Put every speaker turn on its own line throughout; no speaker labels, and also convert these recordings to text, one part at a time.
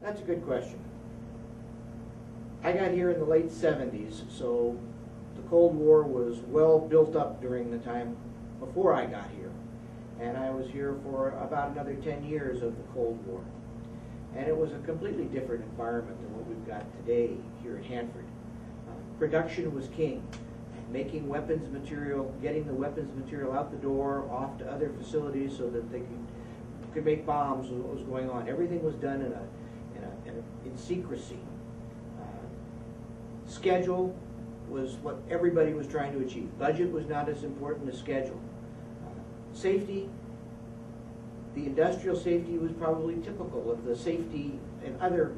That's a good question. I got here in the late 70s, so the Cold War was well built up during the time before I got here. And I was here for about another 10 years of the Cold War. And it was a completely different environment than what we've got today here at Hanford. Production was king. Making weapons material, getting the weapons material out the door, off to other facilities so that they could make bombs was what was going on. Everything was done in secrecy. Schedule was what everybody was trying to achieve. Budget was not as important as schedule. Safety, the industrial safety was probably typical of the safety in other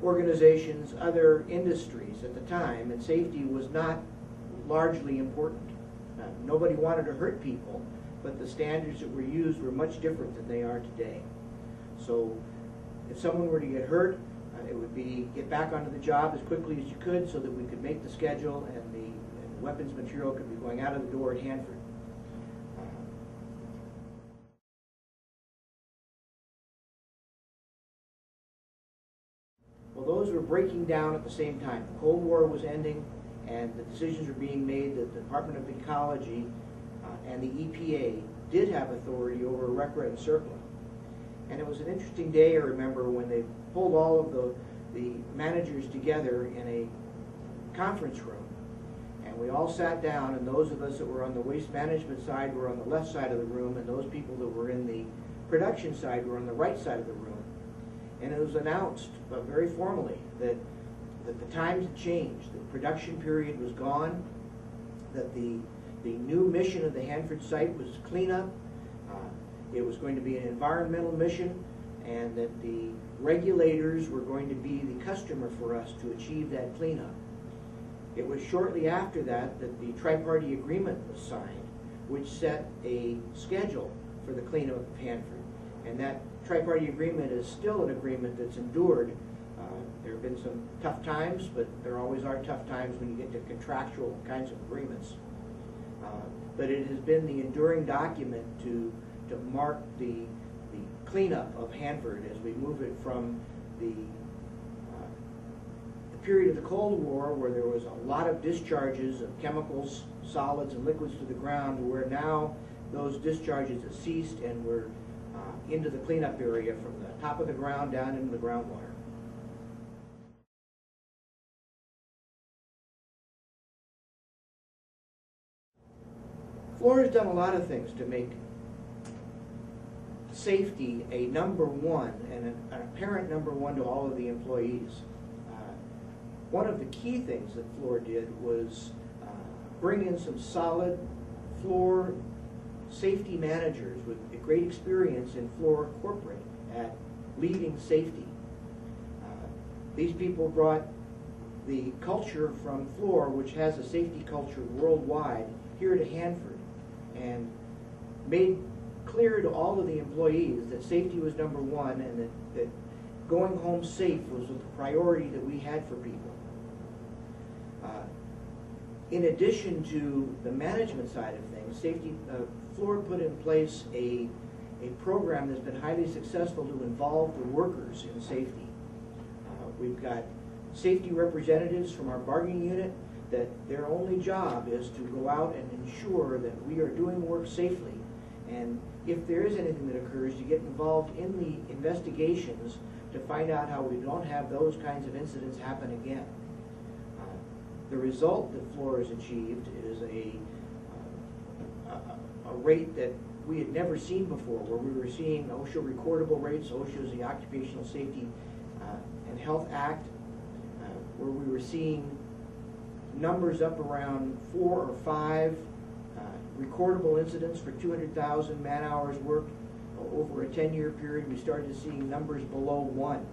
organizations, other industries at the time, and safety was not largely important. Nobody wanted to hurt people, but the standards that were used were much different than they are today. So if someone were to get hurt, it would be get back onto the job as quickly as you could so that we could make the schedule and the weapons material could be going out of the door at Hanford. Well, those were breaking down at the same time. The Cold War was ending and the decisions were being made that the Department of Ecology and the EPA did have authority over RCRA and CERCLA. And it was an interesting day, I remember, when they pulled all of the managers together in a conference room. And we all sat down, and those of us that were on the waste management side were on the left side of the room, and those people that were in the production side were on the right side of the room. And it was announced very formally that the times had changed. The production period was gone, that the new mission of the Hanford site was cleanup. It was going to be an environmental mission, and that the regulators were going to be the customer for us to achieve that cleanup. It was shortly after that that the tri-party agreement was signed, which set a schedule for the cleanup of Hanford. And that tri-party agreement is still an agreement that's endured. There have been some tough times, but there always are tough times when you get to contractual kinds of agreements. But it has been the enduring document to mark the cleanup of Hanford as we move it from the period of the Cold War, where there was a lot of discharges of chemicals, solids, and liquids to the ground, where now those discharges have ceased and we're into the cleanup area from the top of the ground down into the groundwater. Fluor has done a lot of things to make safety a #1 and an apparent #1 to all of the employees. One of the key things that Fluor did was bring in some solid Fluor safety managers with great experience in Fluor corporate at leading safety. These people brought the culture from Fluor, which has a safety culture worldwide, here to Hanford, and made clear to all of the employees that safety was #1 and that going home safe was a priority that we had for people. In addition to the management side of things, Fluor put in place a program that's been highly successful to involve the workers in safety. We've got safety representatives from our bargaining unit that their only job is to go out and ensure that we are doing work safely. And if there is anything that occurs, to get involved in the investigations to find out how we don't have those kinds of incidents happen again. The result that Fluor has achieved is a rate that we had never seen before, where we were seeing OSHA recordable rates. OSHA is the Occupational Safety and Health Act, where we were seeing numbers up around 4 or 5 recordable incidents for 200,000 man-hours worked. Over a 10-year period, we started seeing numbers below 1.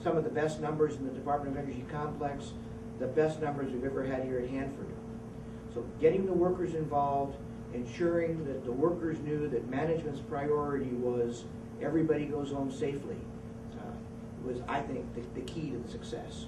Some of the best numbers in the Department of Energy complex, the best numbers we've ever had here at Hanford. So getting the workers involved, ensuring that the workers knew that management's priority was everybody goes home safely, was, I think, the key to the success.